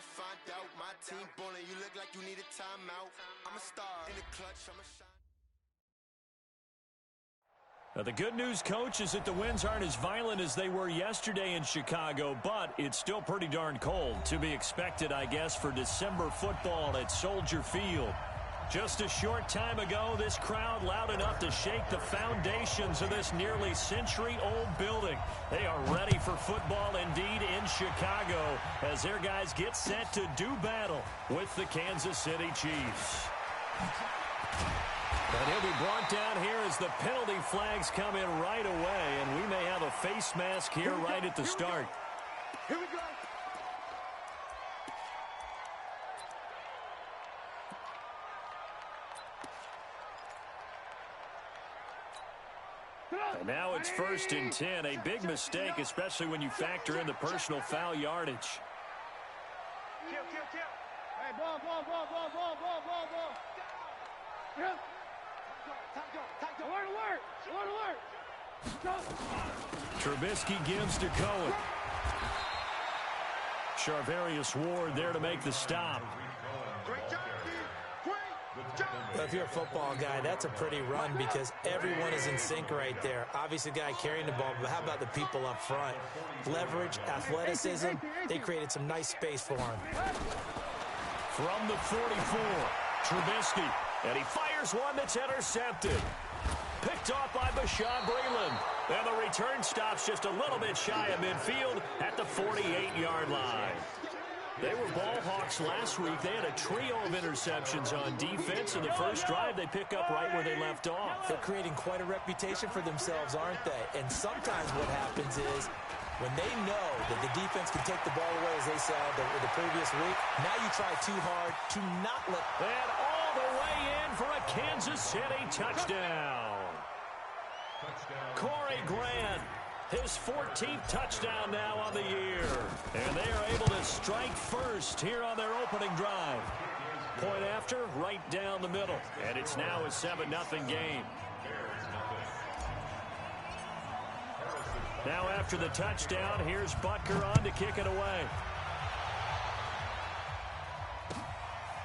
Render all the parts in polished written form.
me find out. My team ballin', you look like you need a timeout. I'm a star in the clutch, I'm a shine. Now, the good news, Coach, is that the winds aren't as violent as they were yesterday in Chicago, but it's still pretty darn cold. To be expected, I guess, for December football at Soldier Field. Just a short time ago, this crowd loud enough to shake the foundations of this nearly century-old building. They are ready for football indeed in Chicago as their guys get set to do battle with the Kansas City Chiefs. And he'll be brought down here as the penalty flags come in right away, and we may have a face mask here right at the start. Here we go. And now it's 1st and 10, a big mistake, especially when you factor in the personal foul yardage. Kill. Hey, ball. Yeah. Alert. Trubisky gives to Cohen. Charvarius Ward there to make the stop. Great job. Well, if you're a football guy, that's a pretty run because everyone is in sync right there. Obviously, the guy carrying the ball, but how about the people up front? Leverage, athleticism, they created some nice space for him. From the 44, Trubisky, and he fires one that's intercepted. Picked off by Bashaud Breeland. And the return stops just a little bit shy of midfield at the 48-yard line. They were ball hawks last week. They had a trio of interceptions on defense. In the first drive, they pick up right where they left off. They're creating quite a reputation for themselves, aren't they? And sometimes what happens is when they know that the defense can take the ball away, as they said the previous week, now you try too hard to not let... And all the way in for a Kansas City touchdown. Corey Grant. His 14th touchdown now on the year. And they are able to strike first here on their opening drive. Point after, right down the middle. And it's now a 7-0 game. Now after the touchdown, here's Butker on to kick it away.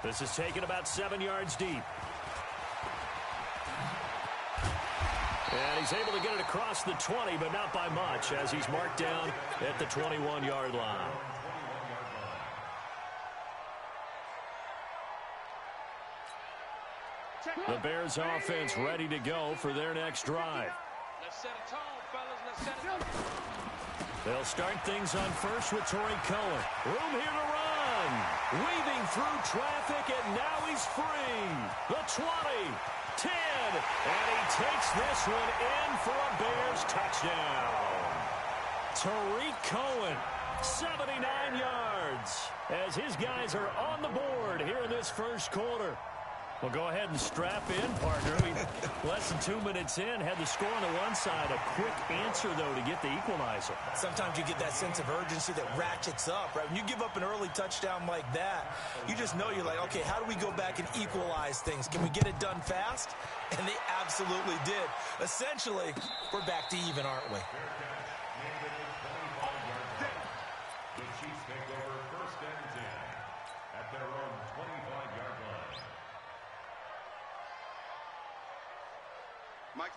This is taken about 7 yards deep. And he's able to get it across the 20, but not by much, as he's marked down at the 21-yard line. The Bears offense ready to go for their next drive. Let's set a tone, fellas. Let's set a tone. They'll start things on first with Torrey Cohen. Room here to run. Weaving through traffic, and now he's free. The 20. 10, and he takes this one in for a Bears touchdown. Tariq Cohen, 79 yards, as his guys are on the board here in this first quarter. Well, go ahead and strap in, partner. Less than 2 minutes in, had the score on the one side. A quick answer, though, to get the equalizer. Sometimes you get that sense of urgency that ratchets up, right? When you give up an early touchdown like that, you just know you're like, okay, how do we go back and equalize things? Can we get it done fast? And they absolutely did. Essentially, we're back to even, aren't we? The Chiefs take over 1st and 10 at their own 25-yard line.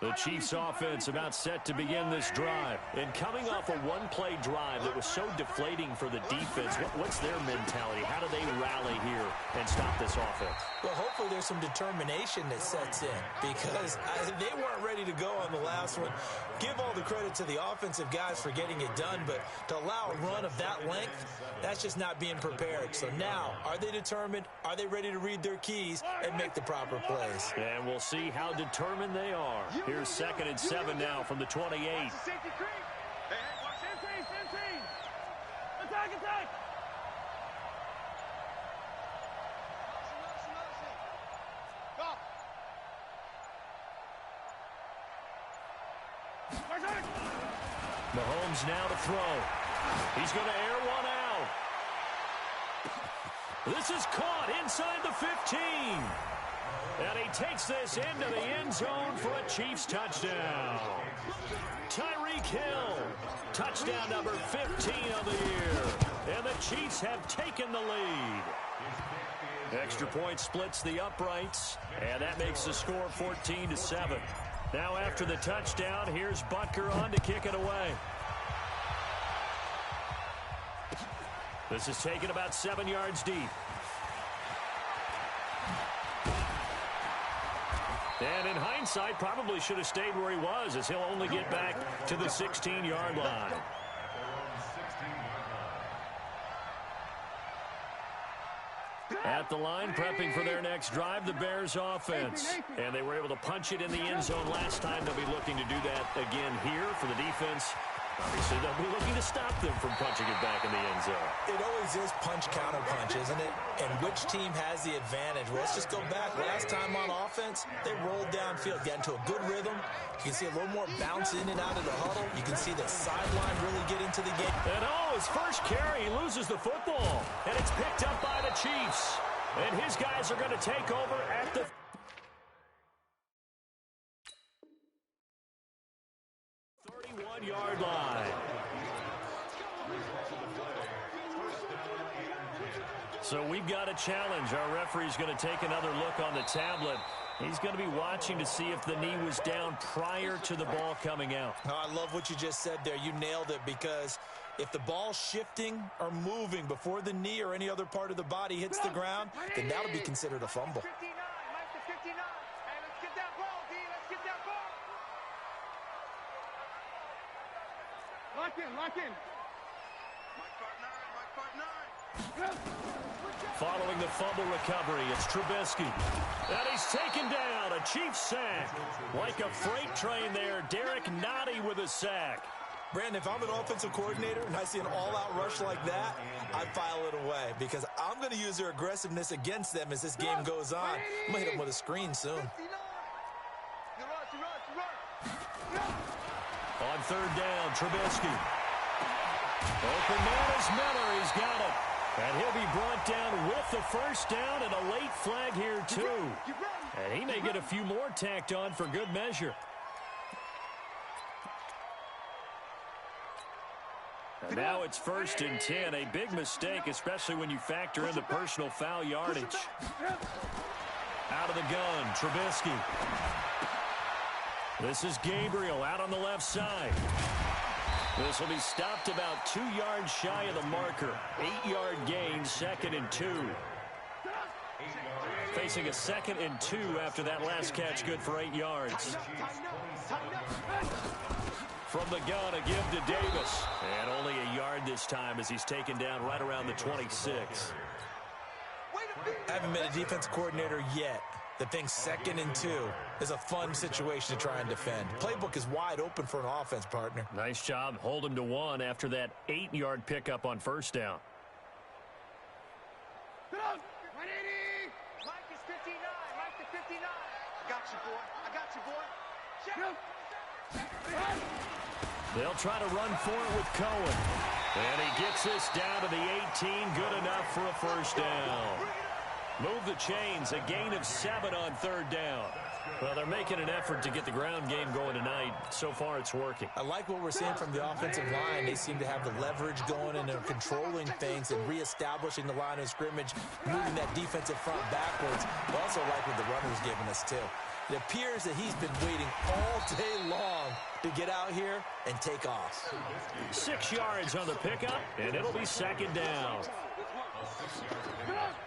The Chiefs offense about set to begin this drive. And coming off a one-play drive that was so deflating for the defense, what's their mentality? How do they rally here and stop this offense? Well, hopefully there's some determination that sets in because they weren't ready to go on the last one. Give all the credit to the offensive guys for getting it done, but to allow a run of that length, that's just not being prepared. So now, are they determined? Are they ready to read their keys and make the proper plays? And we'll see how determined they are. Here's 2nd and 7 now from the 28. Hey, watch insane. Attack. Go. Mahomes now to throw. He's going to air one out. This is caught inside the 15. And he takes this into the end zone for a Chiefs touchdown. Tyreek Hill, touchdown number 15 of the year. And the Chiefs have taken the lead. Extra point splits the uprights, and that makes the score 14-7. Now after the touchdown, here's Butker on to kick it away. This is taken about 7 yards deep. And in hindsight, probably should have stayed where he was, as he'll only get back to the 16-yard line. At the line, prepping for their next drive, the Bears offense. And they were able to punch it in the end zone last time. They'll be looking to do that again here for the defense. Obviously, they'll be looking to stop them from punching it back in the end zone. It always is punch-counter-punch, isn't it? And which team has the advantage? Well, let's just go back. Last time on offense, they rolled downfield, got into a good rhythm. You can see a little more bounce in and out of the huddle. You can see the sideline really get into the game. And his first carry, he loses the football. And it's picked up by the Chiefs. And his guys are going to take over at the 31-yard line. So we've got a challenge. Our referee's going to take another look on the tablet. He's going to be watching to see if the knee was down prior to the ball coming out. Oh, I love what you just said there. You nailed it, because if the ball's shifting or moving before the knee or any other part of the body hits the ground, then that'll be considered a fumble. 59, Mike to 59. Hey, let's get that ball, D. Let's get that ball. Lock in, lock in. Mike part 9. Following the fumble recovery, it's Trubisky. And he's taken down. A Chiefs sack. Like a freight train there, Derek Nottie with a sack. Brandon, if I'm an offensive coordinator and I see an all-out rush like that, I file it away, because I'm going to use their aggressiveness against them as this game goes on. I'm going to hit them with a screen soon. On third down, Trubisky. Open man is Miller. He's got it. And he'll be brought down with the first down, and a late flag here, too. And he may get a few more tacked on for good measure. And now it's 1st and 10. A big mistake, especially when you factor in the personal foul yardage. Out of the gun, Trubisky. This is Gabriel out on the left side. This will be stopped about 2 yards shy of the marker. 8-yard gain, 2nd and 2. Facing a 2nd and 2 after that last catch, good for 8 yards. From the gun, a give to Davis. And only a yard this time as he's taken down right around the 26. I haven't been a defense coordinator yet that thinks 2nd and 2 is a fun situation to try and defend. Playbook is wide open for an offense, partner. Nice job. Hold him to 1 after that 8-yard pickup on first down. Mike is 59. Mike to 59. I got you, boy. I got you, boy. Check. They'll try to run for it with Cohen. And he gets this down to the 18. Good enough for a first down. Move the chains. A gain of 7 on third down. Well, they're making an effort to get the ground game going tonight. So far, it's working. I like what we're seeing from the offensive line. They seem to have the leverage going, and they're controlling things and reestablishing the line of scrimmage, moving that defensive front backwards. I also like what the runner's giving us, too. It appears that he's been waiting all day long to get out here and take off. 6 yards on the pickup, and it'll be 2nd down.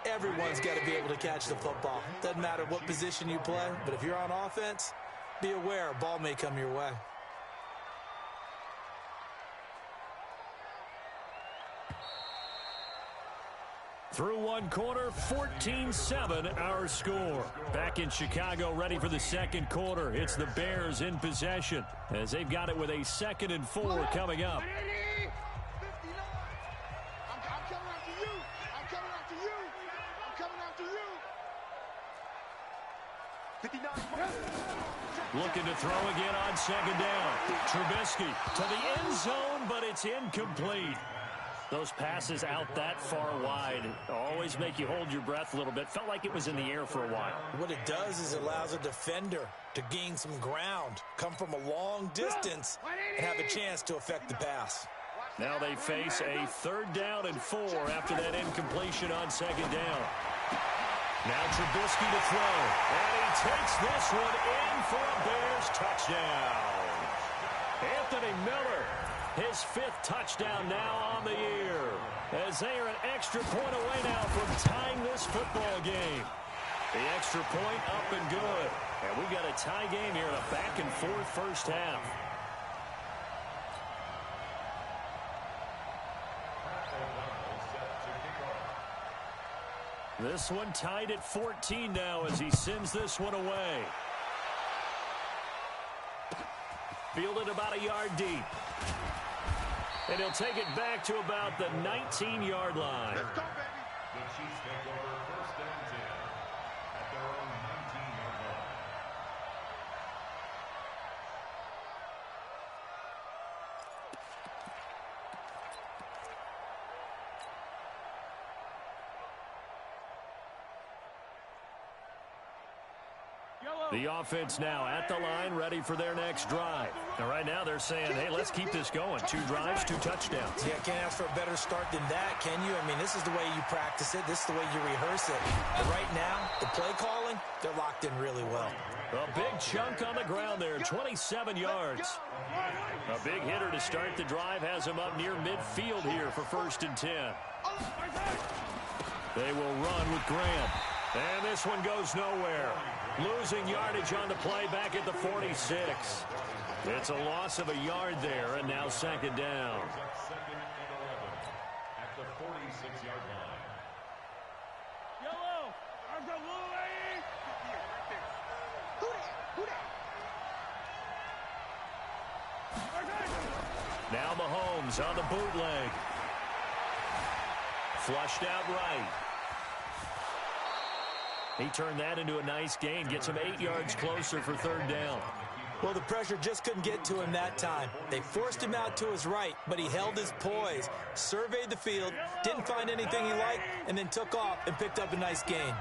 Everyone's got to be able to catch the football. Doesn't matter what position you play, but if you're on offense, be aware a ball may come your way. Through one quarter, 14-7 our score. Back in Chicago, ready for the second quarter. It's the Bears in possession as they've got it with a 2nd and 4 coming up. Looking to throw again on 2nd down. Trubisky to the end zone, but it's incomplete. Those passes out that far wide always make you hold your breath a little bit. Felt like it was in the air for a while. What it does is it allows a defender to gain some ground, come from a long distance, and have a chance to affect the pass. Watch Now they face a 3rd down and 4 after that incompletion on 2nd down. Now Trubisky to throw, and he takes this one in for a Bears touchdown. Anthony Miller, his 5th touchdown now on the year, as they are an extra point away now from tying this football game. The extra point up and good, and we got a tie game here in a back-and-forth first half. This one tied at 14 now as he sends this one away. Fielded about a yard deep. And he'll take it back to about the 19-yard line. Let's go, baby. The Chiefs take over 1st and 10 at their own 19-yard line. The offense now at the line, ready for their next drive. And right now they're saying, hey, let's keep this going. 2 drives, 2 touchdowns. Yeah, can't ask for a better start than that, can you? I mean, this is the way you practice it. This is the way you rehearse it. But right now, the play calling, they're locked in really well. A big chunk on the ground there, 27 yards. A big hitter to start the drive has him up near midfield here for 1st and 10. They will run with Graham. And this one goes nowhere. Losing yardage on the play back at the 46. It's a loss of a yard there, and now 2nd down. 2nd and 11 at the 46-yard line. Yellow. I've got little A. Right there. Who that? Now Mahomes on the bootleg. Flushed out right. He turned that into a nice gain. Gets him 8 yards closer for 3rd down. Well, the pressure just couldn't get to him that time. They forced him out to his right, but he held his poise, surveyed the field, didn't find anything he liked, and then took off and picked up a nice gain. Hey,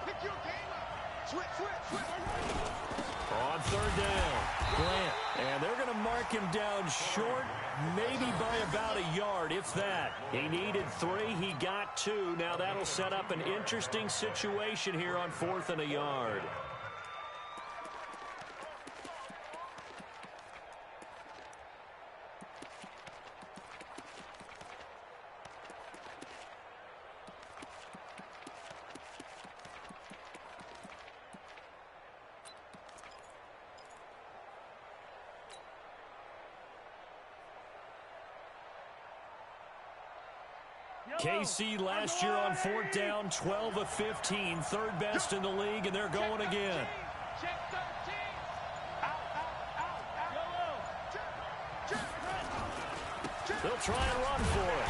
pick your game up. Switch. On 3rd down, Grant. And they're going to mark him down short, maybe by about a yard, if that. He needed 3. He got 2. Now that'll set up an interesting situation here on 4th and a yard. KC last year on 4th down, 12 of 15, 3rd best in the league, and they're going again. Check 13. Out. They'll try and run for it.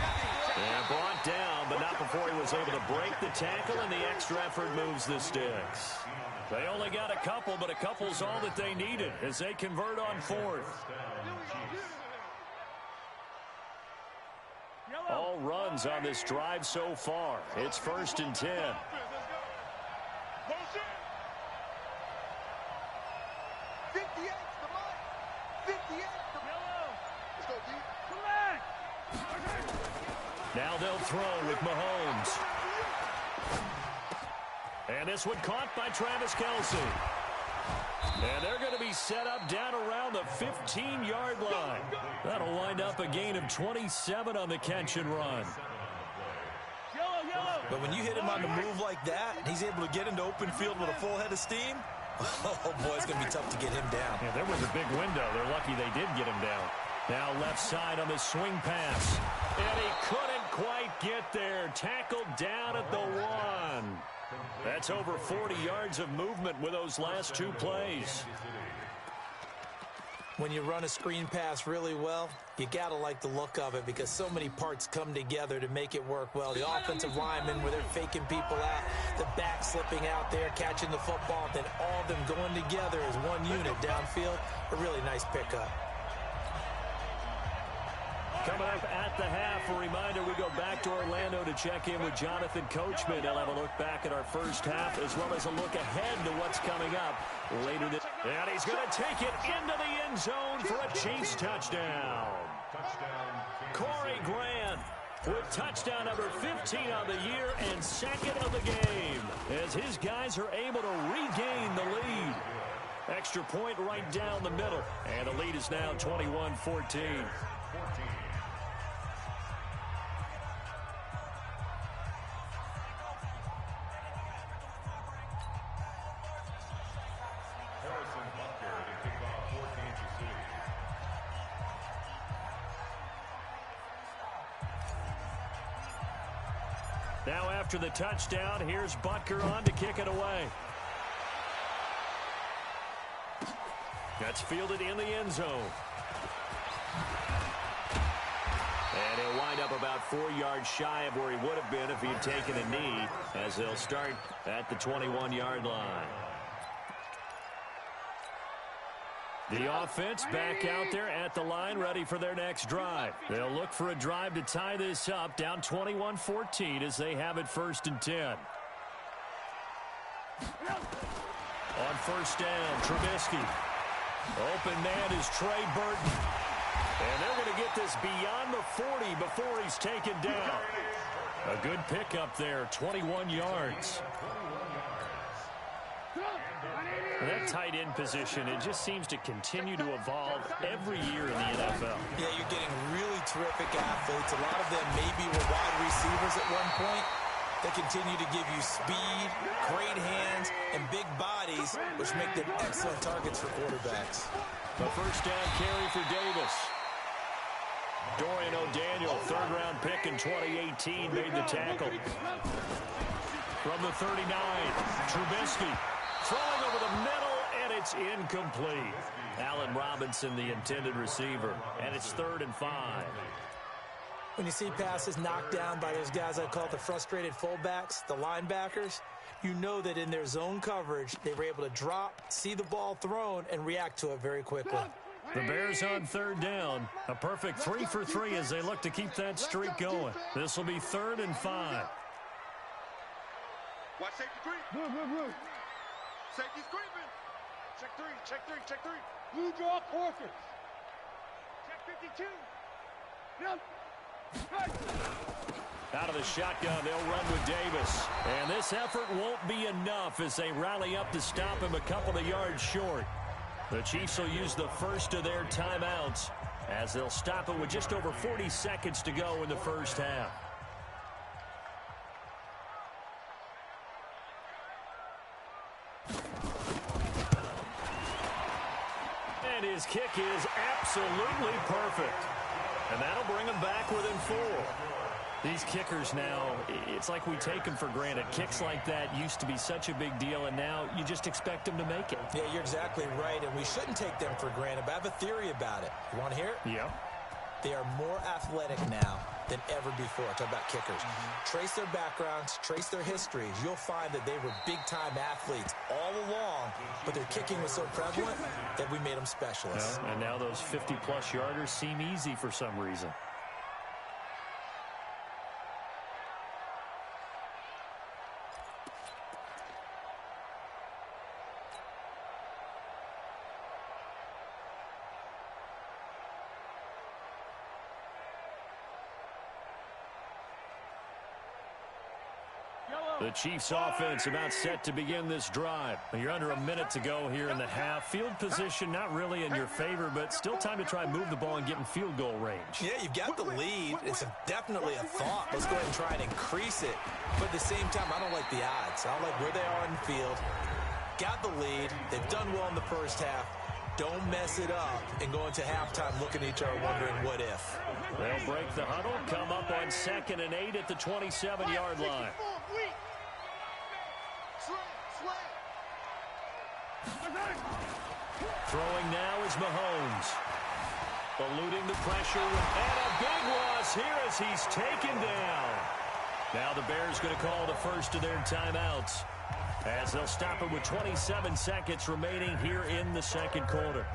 And brought down, but not before he was able to break the tackle, and the extra effort moves the sticks. They only got a couple, but a couple's all that they needed as they convert on 4th. All runs on this drive so far. It's 1st and 10. Motion. 58 to the line. 58 to the line. Let's go, D. Collect. Now they'll throw with Mahomes. And this one caught by Travis Kelce. And they're going to be set up down around the 15-yard line. That'll wind up a gain of 27 on the catch and run. But when you hit him on the move like that, and he's able to get into open field with a full head of steam, oh, boy, it's going to be tough to get him down. Yeah, there was a big window. They're lucky they did get him down. Now left side on the swing pass. And he couldn't quite get there. Tackled down at the 1. That's over 40 yards of movement with those last 2 plays. When you run a screen pass really well, you got to like the look of it because so many parts come together to make it work well. The offensive linemen, where they're faking people out, the back slipping out there, catching the football, then all of them going together as one unit downfield. A really nice pickup. Coming up at the half, a reminder, we go back to Orlando to check in with Jonathan Coachman. He'll have a look back at our first half as well as a look ahead to what's coming up later this. And he's going to take it into the end zone for a Chiefs touchdown. Touchdown, Corey Grant with touchdown number 15 on the year and second of the game as his guys are able to regain the lead. Extra point right down the middle, and the lead is now 21-14. Now after the touchdown, here's Butker on to kick it away. That's fielded in the end zone. And he'll wind up about 4 yards shy of where he would have been if he had taken a knee, as they'll start at the 21-yard line. The offense back out there at the line, ready for their next drive. They'll look for a drive to tie this up, down 21-14 as they have it 1st and 10. On 1st down, Trubisky. Open man is Trey Burton. And they're going to get this beyond the 40 before he's taken down. A good pickup there, 21 yards. That tight end position, it just seems to continue to evolve every year in the NFL. Yeah, you're getting really terrific athletes. A lot of them maybe were wide receivers at one point. They continue to give you speed, great hands, and big bodies, which make them excellent targets for quarterbacks. The 1st down carry for Davis. Dorian O'Daniel, 3rd-round pick in 2018, made the tackle. From the 39, Trubisky. Throwing over the middle, and it's incomplete. Allen Robinson, the intended receiver, and it's 3rd and 5. When you see passes knocked down by those guys I call the frustrated fullbacks, the linebackers, you know that in their zone coverage, they were able to drop, see the ball thrown, and react to it very quickly. The Bears on 3rd down. A perfect 3 for 3 as they look to keep that streak going. This will be 3rd and 5. Watch safety creep. Move. Safety's creeping. Check 3. Blue draw quarters. Check 52. Yep. Out of the shotgun, they'll run with Davis. And this effort won't be enough as they rally up to stop him a couple of yards short. The Chiefs will use the first of their timeouts as they'll stop it with just over 40 seconds to go in the 1st half. And his kick is absolutely perfect. And that'll bring him back within 4. These kickers now, it's like we take them for granted. Kicks like that used to be such a big deal, and now you just expect them to make it. Yeah, you're exactly right, and we shouldn't take them for granted, but I have a theory about it. You want to hear it? Yeah. They are more athletic now than ever before. Talk about kickers. Trace their backgrounds, trace their histories. You'll find that they were big-time athletes all along, but their kicking was so prevalent that we made them specialists. Yeah, and now those 50-plus yarders seem easy for some reason. The Chiefs offense about set to begin this drive. You're under a minute to go here in the half. Field position not really in your favor, but still time to try and move the ball and get in field goal range. Yeah, you've got the lead. It's definitely a thought. Let's go ahead and try and increase it. But at the same time, I don't like the odds. I don't like where they are in the field. Got the lead. They've done well in the 1st half. Don't mess it up and go into halftime looking at each other wondering what if. They'll break the huddle, come up on 2nd and 8 at the 27-yard line. Throwing now is Mahomes. Eluding the pressure, and a big loss here as he's taken down. Now the Bears going to call the first of their timeouts as they'll stop it with 27 seconds remaining here in the 2nd quarter.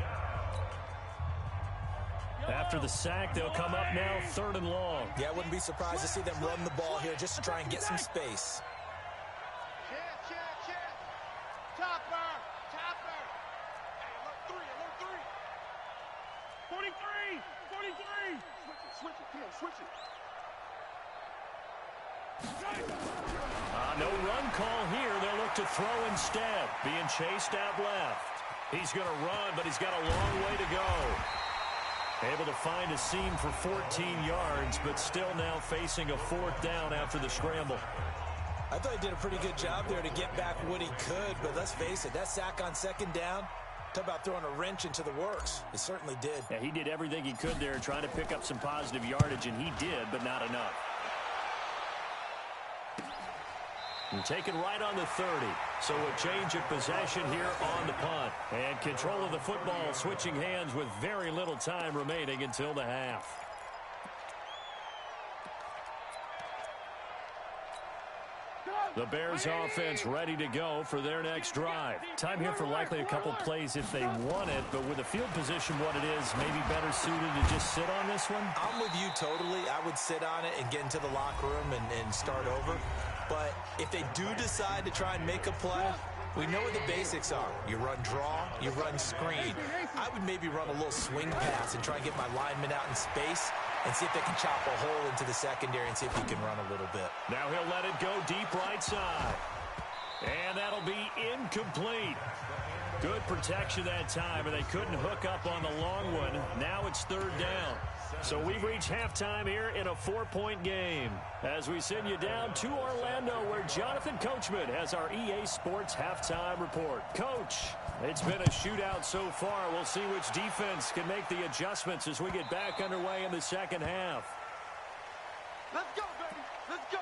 After the sack, they'll come up now 3rd and long. Yeah, I wouldn't be surprised to see them run the ball here just to try and get some space. Switch it. Come on, switch it. No run call here. They'll look to throw instead. Being chased out left. He's going to run, but he's got a long way to go. Able to find a seam for 14 yards, but still now facing a fourth down after the scramble. I thought he did a pretty good job there to get back what he could, but let's face it, that sack on second down, talk about throwing a wrench into the works. It certainly did. Yeah, he did everything he could there trying to pick up some positive yardage, and he did, but not enough. And taken right on the 30. So a change of possession here on the punt. And control of the football switching hands with very little time remaining until the half. The Bears offense ready to go for their next drive. Time here for likely a couple plays if they want it, but with the field position what it is, maybe better suited to just sit on this one? I'm with you totally. I would sit on it and get into the locker room and start over. But if they do decide to try and make a play, we know what the basics are. You run draw, you run screen. I would maybe run a little swing pass and try and get my lineman out in space and see if they can chop a hole into the secondary and see if he can run a little bit. Now he'll let it go deep right side. And that'll be incomplete. Good protection that time, and they couldn't hook up on the long one. Now it's third down. So we've reached halftime here in a 4-point game as we send you down to Orlando where Jonathan Coachman has our EA Sports halftime report. Coach, it's been a shootout so far. We'll see which defense can make the adjustments as we get back underway in the second half. Let's go, baby. Let's go.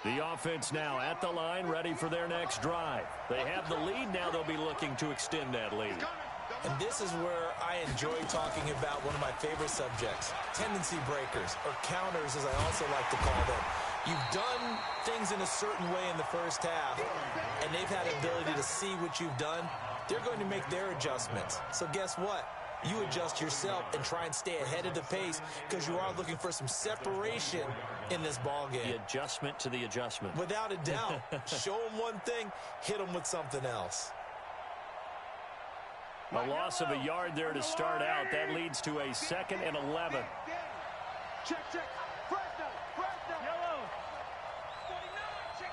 The offense now at the line, ready for their next drive. They have the lead. Now they'll be looking to extend that lead. And this is where I enjoy talking about one of my favorite subjects, tendency breakers, or counters as I also like to call them. You've done things in a certain way in the first half, and they've had the ability to see what you've done. They're going to make their adjustments. So guess what? You adjust yourself and try and stay ahead of the pace because you are looking for some separation in this ball game. The adjustment to the adjustment. Without a doubt. Show them one thing, hit them with something else. A loss of a yard there to start out. That leads to a 2nd and 11. Check, check. Fresh down. Yellow. 49. Check.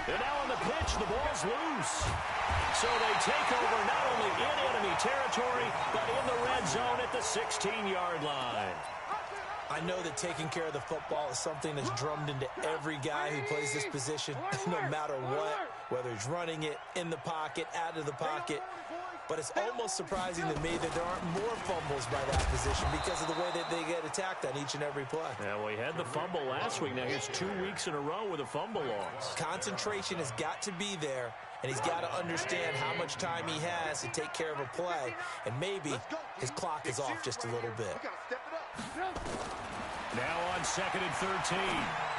And now on the pitch, the ball's loose. So they take over not only in enemy territory, but in the red zone at the 16-yard line. I know that taking care of the football is something that's drummed into every guy who plays this position, no matter what, whether he's running it in the pocket, out of the pocket. But it's almost surprising to me that there aren't more fumbles by that position because of the way that they get attacked on each and every play. Yeah, well, he had the fumble last week. Now here's 2 weeks in a row with a fumble loss. Concentration has got to be there, and he's got to understand how much time he has to take care of a play, and maybe his clock is off just a little bit. Now on 2nd and 13,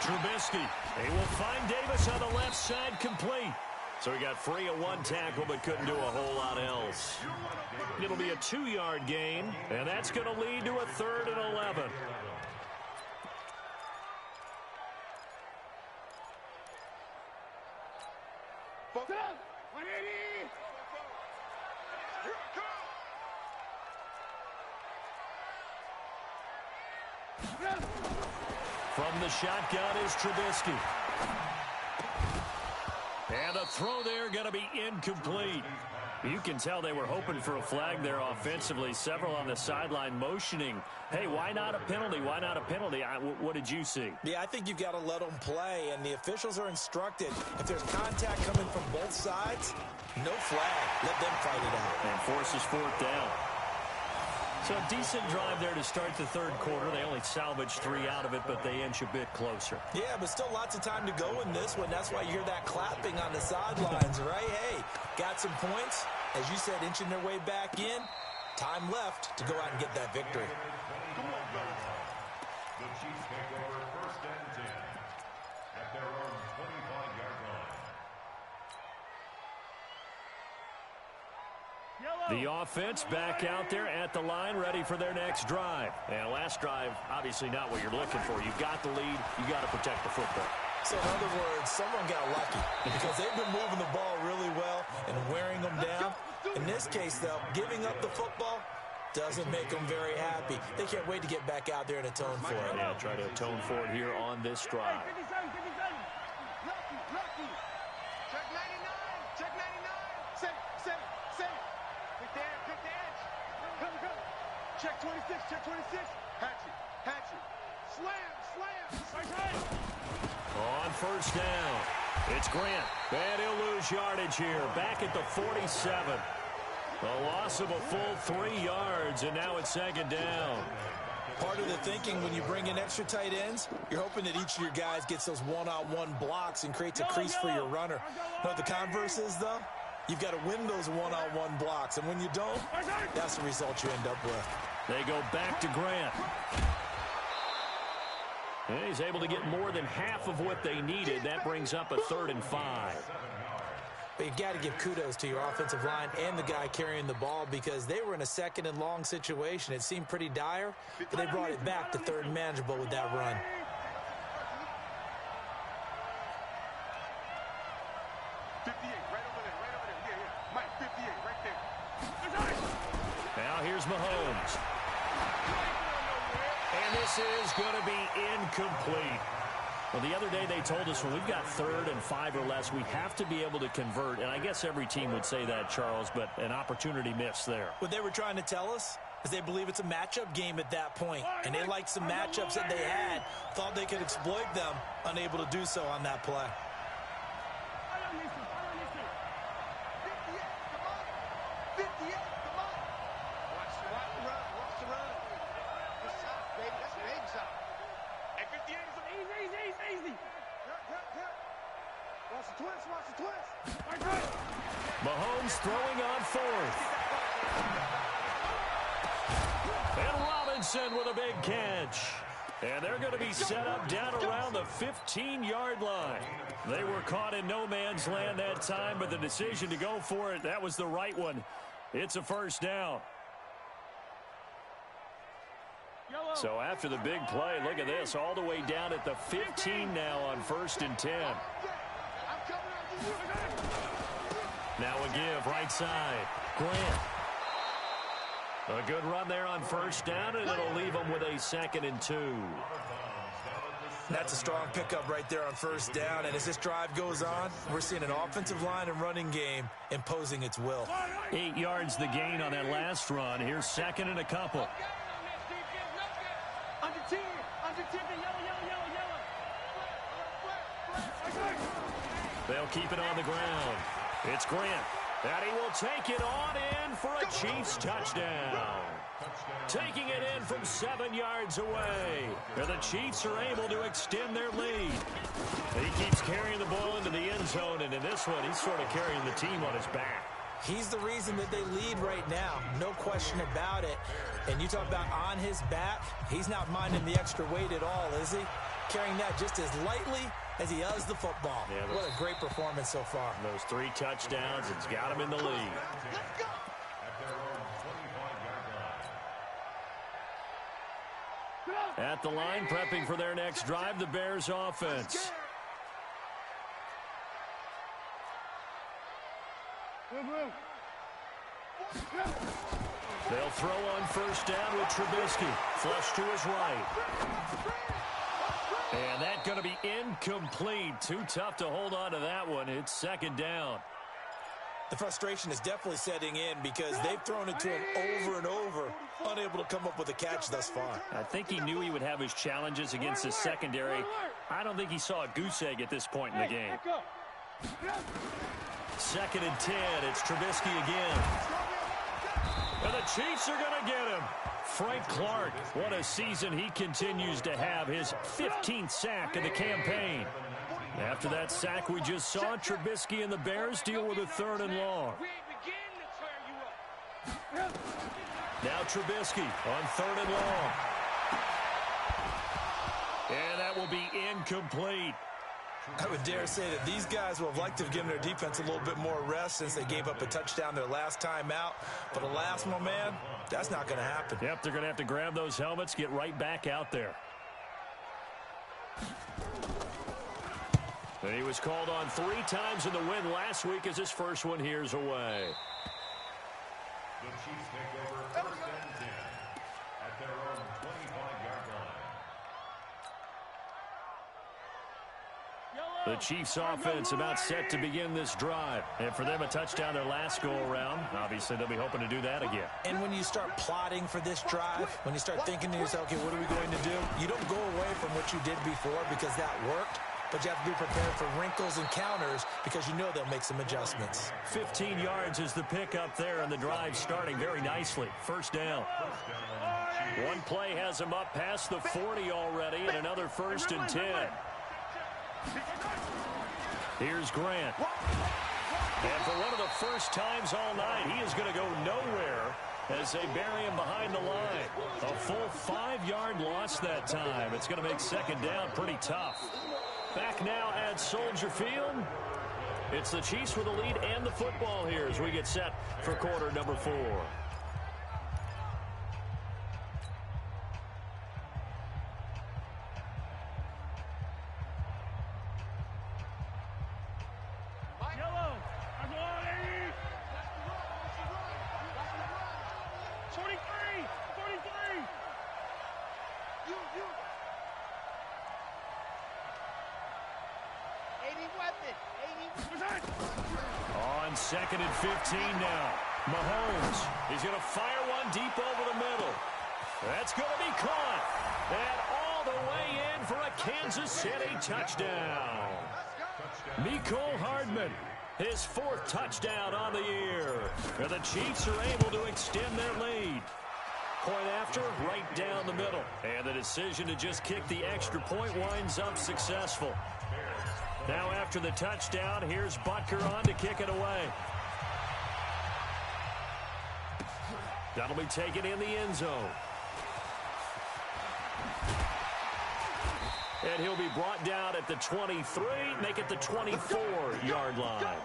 Trubisky. They will find Davis on the left side complete. So he got free of one tackle but couldn't do a whole lot else. It'll be a 2-yard gain, and that's going to lead to a 3rd and 11. From the shotgun is Trubisky. And a throw there going to be incomplete. You can tell they were hoping for a flag there offensively. Several on the sideline motioning. Hey, why not a penalty? Why not a penalty? What did you see? Yeah, I think you've got to let them play, and the officials are instructed. If there's contact coming from both sides, no flag. Let them fight it out. And forces 4th down. So a decent drive there to start the 3rd quarter. They only salvaged 3 out of it, but they inch a bit closer. Yeah, but still lots of time to go in this one. That's why you hear that clapping on the sidelines, right? Hey, got some points. As you said, inching their way back in. Time left to go out and get that victory. The Chiefs take over 1st and 10 at their own 25-yard line. The offense back out there at the line, ready for their next drive. And last drive, obviously not what you're looking for. You've got the lead. You got to protect the football. So in other words, someone got lucky because they've been moving the ball really well and wearing them down. In this case, though, giving up the football doesn't make them very happy. They can't wait to get back out there and atone for it. Yeah, try to atone for it here on this drive. Lucky. Check 99. Check 99. Set it. Pick the edge. Come. Check 26. Check 26. Hatchet. Slam. On first down, it's Grant. And he'll lose yardage here. Back at the 47. A loss of a full 3 yards, and now it's second down. Part of the thinking when you bring in extra tight ends, you're hoping that each of your guys gets those one-on-one blocks and creates a crease for your runner. But the converse is, though, you've got to win those one-on-one blocks, and when you don't, that's the result you end up with. They go back to Grant. And he's able to get more than half of what they needed. That brings up a 3rd and 5. But you've got to give kudos to your offensive line and the guy carrying the ball because they were in a 2nd and long situation. It seemed pretty dire, but they brought it back to 3rd and manageable with that run. Mike, 58, right there. Now here's Mahomes. And this is going to be incomplete. Well, the other day they told us when we've got 3rd and 5 or less, we have to be able to convert. And I guess every team would say that, Charles, but an opportunity missed there. What they were trying to tell us is they believe it's a matchup game at that point. And they liked some matchups that they had, thought they could exploit them, unable to do so on that play. Mahomes throwing on 4th. And Robinson with a big catch. And they're going to be set up down around the 15-yard line. They were caught in no man's land that time, but the decision to go for it, that was the right one. It's a first down. So after the big play, look at this, all the way down at the 15 now on 1st and 10. Now a give, right side. Grant. A good run there on 1st down, and it'll leave them with a 2nd and 2. That's a strong pickup right there on 1st down, and as this drive goes on, we're seeing an offensive line and running game imposing its will. 8 yards the gain on that last run. Here's 2nd and a couple. They'll keep it on the ground. It's Grant. And he will take it on in for a Chiefs touchdown. Taking it in from 7 yards away. And the Chiefs are able to extend their lead. He keeps carrying the ball into the end zone, and in this one, he's sort of carrying the team on his back. He's the reason that they lead right now. No question about it. And you talk about on his back, he's not minding the extra weight at all, is he? Carrying that just as lightly as he does the football. Yeah, what a great performance so far. Those 3 touchdowns, it's got him in the lead. At the line, prepping for their next drive, the Bears offense. They'll throw on 1st down with Trubisky. Flush to his right. And that's going to be incomplete. Too tough to hold on to that one. It's 2nd down. The frustration is definitely setting in because they've thrown it to him over and over, unable to come up with a catch thus far. I think he knew he would have his challenges against his secondary. I don't think he saw a goose egg at this point in the game. 2nd and 10. It's Trubisky again. And the Chiefs are going to get him. Frank Clark, what a season he continues to have. His 15th sack of the campaign. After that sack we just saw, Trubisky and the Bears deal with a 3rd and long. Now Trubisky on 3rd and long. And that will be incomplete. I would dare say that these guys will have liked to have given their defense a little bit more rest since they gave up a touchdown their last time out. But alas, my man, that's not going to happen. Yep, they're going to have to grab those helmets, get right back out there. And he was called on 3 times in the win last week as his first one here's away. The Chiefs take over first and 10 at their own 25-yard line. The Chiefs offense about set to begin this drive. And for them, a touchdown their last go-around. Obviously, they'll be hoping to do that again. And when you start plotting for this drive, when you start thinking to yourself, okay, what are we going to do? You don't go away from what you did before because that worked. But you have to be prepared for wrinkles and counters because you know they'll make some adjustments. 15 yards is the pickup there, and the drive starting very nicely. First down. One play has him up past the 40 already, and another 1st and 10. Here's Grant. And for one of the first times all night, he is going to go nowhere as they bury him behind the line. A full 5-yard loss that time. It's going to make second down pretty tough. Back now at Soldier Field. It's the Chiefs with the lead and the football here as we get set for quarter number 4. Yellow. 23. 43. You. 80 weapon. 80. On 2nd and 15 now. Mahomes. He's going to fire one deep over the middle. That's going to be caught. And all the way in for a Kansas City touchdown. Mecole Hardman, his 4th touchdown on the year. And the Chiefs are able to extend their lead. Point after, right down the middle. And the decision to just kick the extra point winds up successful. Now after the touchdown, here's Butker on to kick it away. That'll be taken in the end zone. And he'll be brought down at the 23, make it the 24-yard line.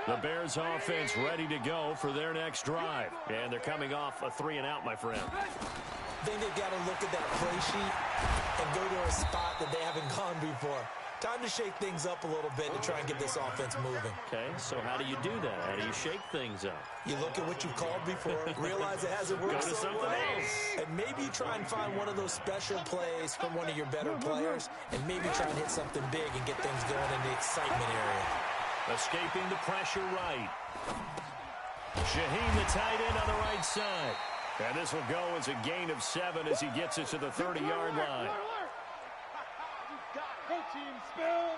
The Bears offense ready to go for their next drive. And they're coming off a 3-and-out, my friend. I think they've got to look at that play sheet and go to a spot that they haven't gone before. Time to shake things up a little bit to try and get this offense moving. Okay, so how do you do that? How do you shake things up? You look at what you've called before, realize it hasn't worked Go to something else. and maybe try and find one of those special plays from one of your better players, and maybe try and hit something big and get things going in the excitement area. Escaping the pressure right. Shaheen, the tight end on the right side. And this will go as a gain of 7 as he gets it to the 30-yard line. Go team, spill.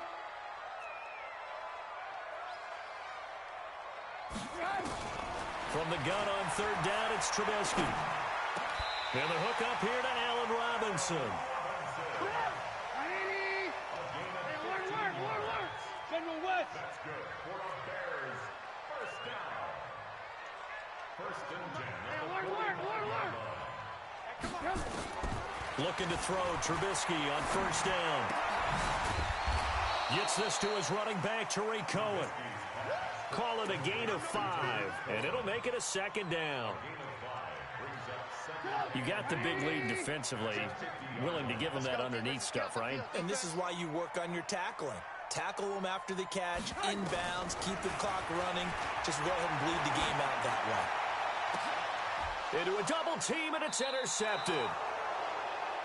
From the gun on 3rd down, it's Trubisky. And the hook up here to Allen Robinson. That's good for the Bears. First down. First and 10. Looking to throw Trubisky on 1st down. Gets this to his running back, Tariq Cohen. Call it a gain of 5, and it'll make it a 2nd down. You got the big lead defensively, willing to give them that underneath stuff, right? And this is why you work on your tackling. Tackle them after the catch, inbounds, keep the clock running. Just go ahead and bleed the game out that way. Into a double team, and it's intercepted.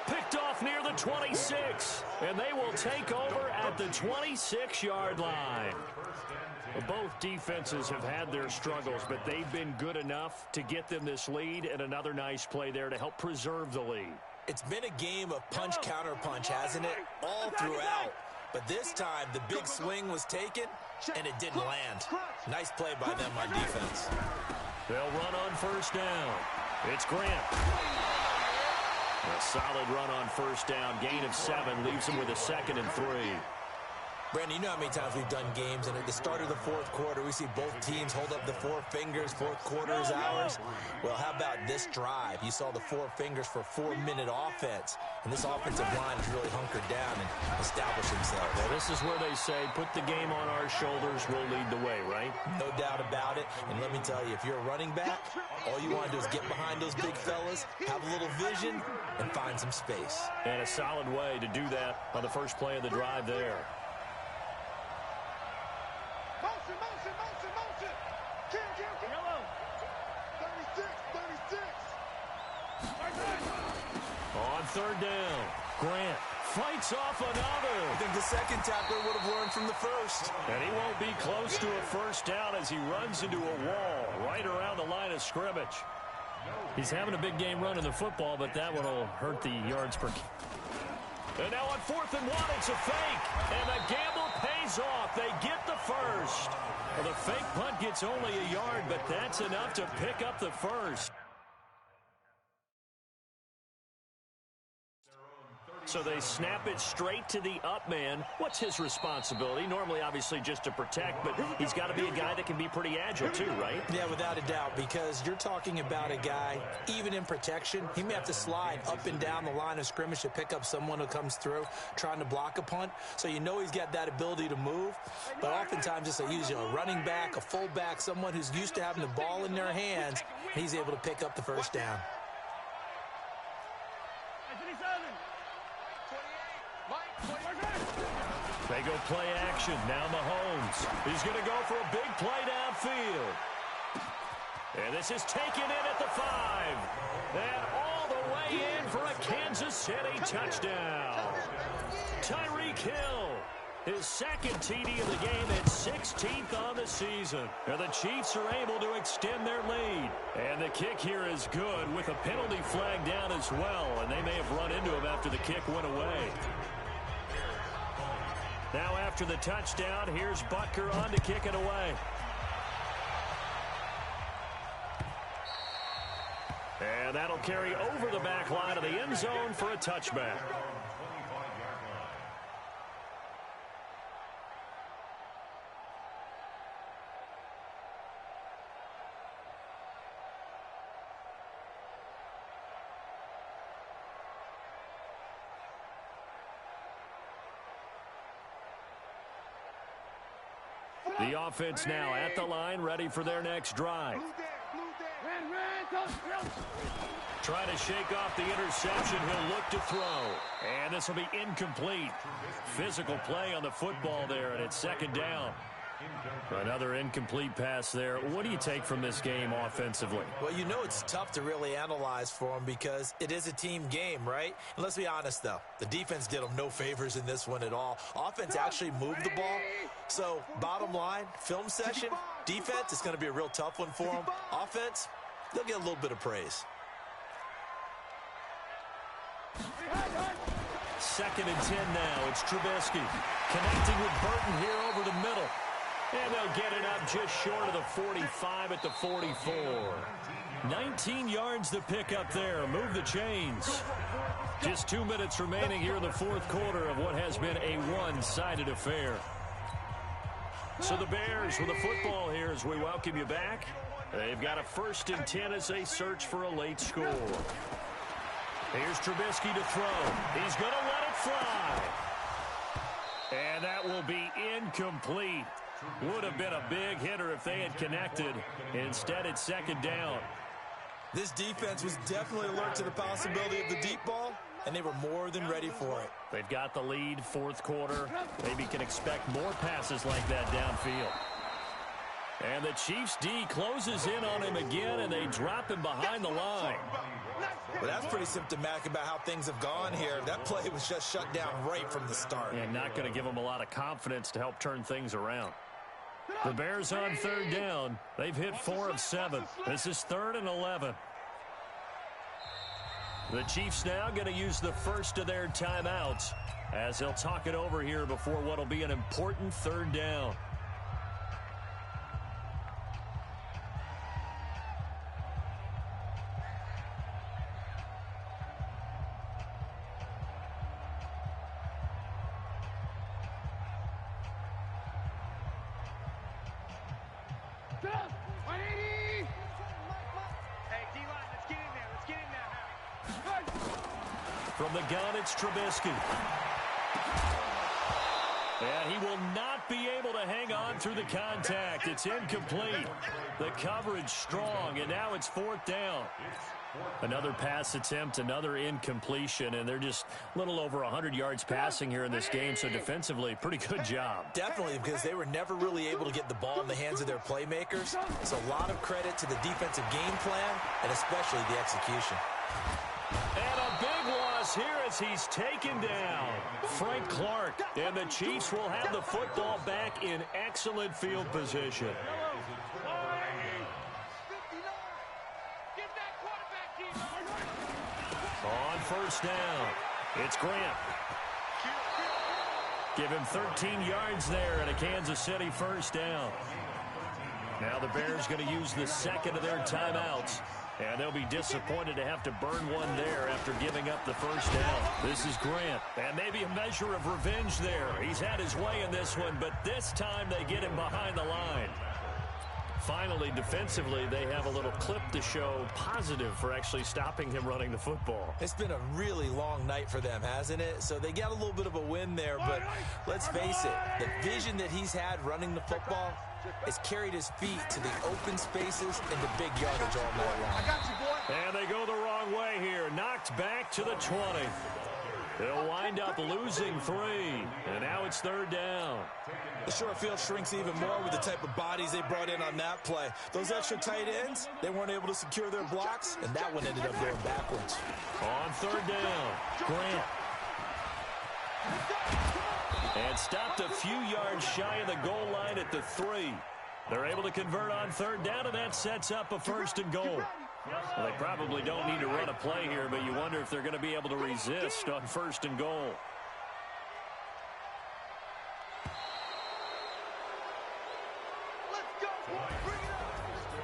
Picked off near the 26, and they will take over at the 26-yard line. Both defenses have had their struggles, but they've been good enough to get them this lead, and another nice play there to help preserve the lead. It's been a game of punch-counter-punch, hasn't it? All throughout. But this time, the big swing was taken, and it didn't land. Nice play by them on defense. They'll run on 1st down. It's Grant. A solid run on 1st down. Gain of 7 leaves him with a 2nd and 3. Brandon, you know how many times we've done games, and at the start of the 4th quarter, we see both teams hold up the 4 fingers, 4th quarter is ours. Well, how about this drive? You saw the 4 fingers for 4-minute offense, and this offensive line has really hunkered down and established themselves. Well, this is where they say, put the game on our shoulders, we'll lead the way, right? No doubt about it. And let me tell you, if you're a running back, all you want to do is get behind those big fellas, have a little vision, and find some space. And a solid way to do that on the first play of the drive there. Motion, motion, motion, motion. Kill. Yellow. 36. On third down, Grant fights off another. I think the second tackler would have learned from the first. And he won't be close to a first down as he runs into a wall right around the line of scrimmage. He's having a big game running the football, but that one will hurt the yards per. And now on 4th and 1, it's a fake. And the gamble pays off. They get the first. Well, the fake punt gets only a yard, but that's enough to pick up the first. So they snap it straight to the up man. What's his responsibility? Normally, obviously, just to protect, but he's got to be a guy that can be pretty agile too, right? Yeah, without a doubt, because you're talking about a guy, even in protection, he may have to slide up and down the line of scrimmage to pick up someone who comes through trying to block a punt. So you know he's got that ability to move, but oftentimes it's usually a running back, a fullback, someone who's used to having the ball in their hands, and he's able to pick up the first down. They go play action. Now Mahomes. He's going to go for a big play downfield. And this is taken in at the 5. And all the way in for a Kansas City touchdown. Tyreek Hill, his second TD of the game and 16th on the season. And the Chiefs are able to extend their lead. And the kick here is good with a penalty flag down as well. And they may have run into him after the kick went away. Now after the touchdown, here's Butker on to kick it away. And that'll carry over the back line of the end zone for a touchback. The offense now at the line, ready for their next drive. Trying to shake off the interception. He'll look to throw. And this will be incomplete. Physical play on the football there, and it's second down. Another incomplete pass there. What do you take from this game offensively? Well, you know it's tough to really analyze for them because it is a team game, right? And let's be honest, though. The defense did them no favors in this one at all. Offense actually moved the ball. So, bottom line, film session, defense is going to be a real tough one for them. Offense, they'll get a little bit of praise. 2nd and 10 now. It's Trubisky connecting with Burton here over the middle. And they'll get it up just short of the 45 at the 44. 19 yards to pick up there. Move the chains. Just 2 minutes remaining here in the fourth quarter of what has been a one-sided affair. So the Bears with the football here as we welcome you back. They've got a 1st and 10 as they search for a late score. Here's Trubisky to throw. He's going to let it fly. And that will be incomplete. Would have been a big hitter if they had connected. Instead, it's second down. This defense was definitely alert to the possibility of the deep ball, and they were more than ready for it. They've got the lead, fourth quarter. Maybe can expect more passes like that downfield. And the Chiefs D closes in on him again, and they drop him behind the line. Well, that's pretty symptomatic about how things have gone here. That play was just shut down right from the start. And not going to give them a lot of confidence to help turn things around. The Bears on third down. They've hit 4 of 7. This is 3rd and 11. The Chiefs now going to use the first of their timeouts as they'll talk it over here before what will be an important third down. From the gun, it's Trubisky. And he will not be able to hang on through the contact. It's incomplete. The coverage strong, and now it's 4th down. Another pass attempt, another incompletion, and they're just a little over 100 yards passing here in this game, so defensively, pretty good job. Definitely, because they were never really able to get the ball in the hands of their playmakers. So a lot of credit to the defensive game plan, and especially the execution. And a big loss here as he's taken down. Frank Clark, and the Chiefs will have the football back in excellent field position. On 1st down, it's Grant. Give him 13 yards there and a Kansas City 1st down. Now the Bears going to use the second of their timeouts, and they'll be disappointed to have to burn one there after giving up the 1st down. This is Grant, and maybe a measure of revenge there. He's had his way in this one, but this time they get him behind the line. Finally, defensively, they have a little clip to show positive for actually stopping him running the football. It's been a really long night for them, hasn't it? So they got a little bit of a win there, but let's face it, the vision that he's had running the football has carried his feet to the open spaces and the big yardage all night long. I got you, boy. And they go the wrong way here. Knocked back to the 20. They'll wind up losing 3, and now it's 3rd down. The short field shrinks even more with the type of bodies they brought in on that play. Those extra tight ends, they weren't able to secure their blocks, and that one ended up going backwards. On 3rd down, Grant. And stopped a few yards shy of the goal line at the 3. They're able to convert on 3rd down, and that sets up a 1st and goal. Well, they probably don't need to run a play here, but you wonder if they're going to be able to resist on 1st and goal.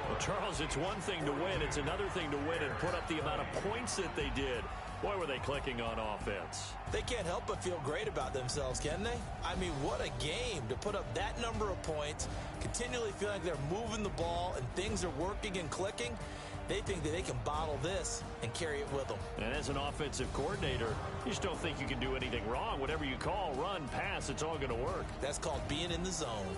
Well, Charles, it's one thing to win. It's another thing to win and put up the amount of points that they did. Boy, were they clicking on offense. They can't help but feel great about themselves, can they? I mean, what a game to put up that number of points, continually feel like they're moving the ball and things are working and clicking. They think that they can bottle this and carry it with them. And as an offensive coordinator, you just don't think you can do anything wrong. Whatever you call, run, pass, it's all going to work. That's called being in the zone.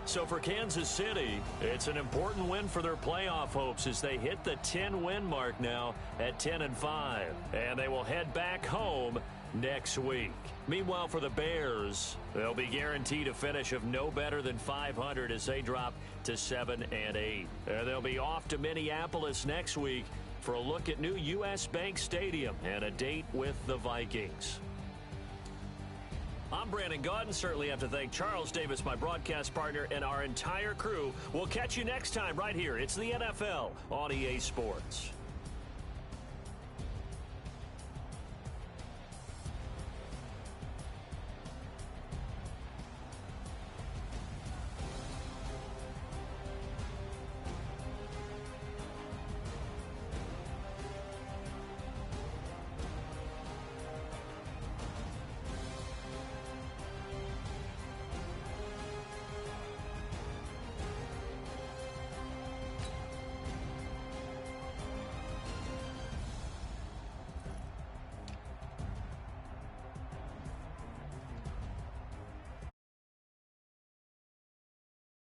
So for Kansas City, it's an important win for their playoff hopes as they hit the 10-win mark now at 10-5. And they will head back home next week. Meanwhile, for the Bears, they'll be guaranteed a finish of no better than 500 as they drop to 7-8. They'll be off to Minneapolis next week for a look at new U.S. Bank Stadium and a date with the Vikings. I'm Brandon Gaudin. Certainly have to thank Charles Davis, my broadcast partner, and our entire crew. We'll catch you next time right here. It's the NFL on EA Sports.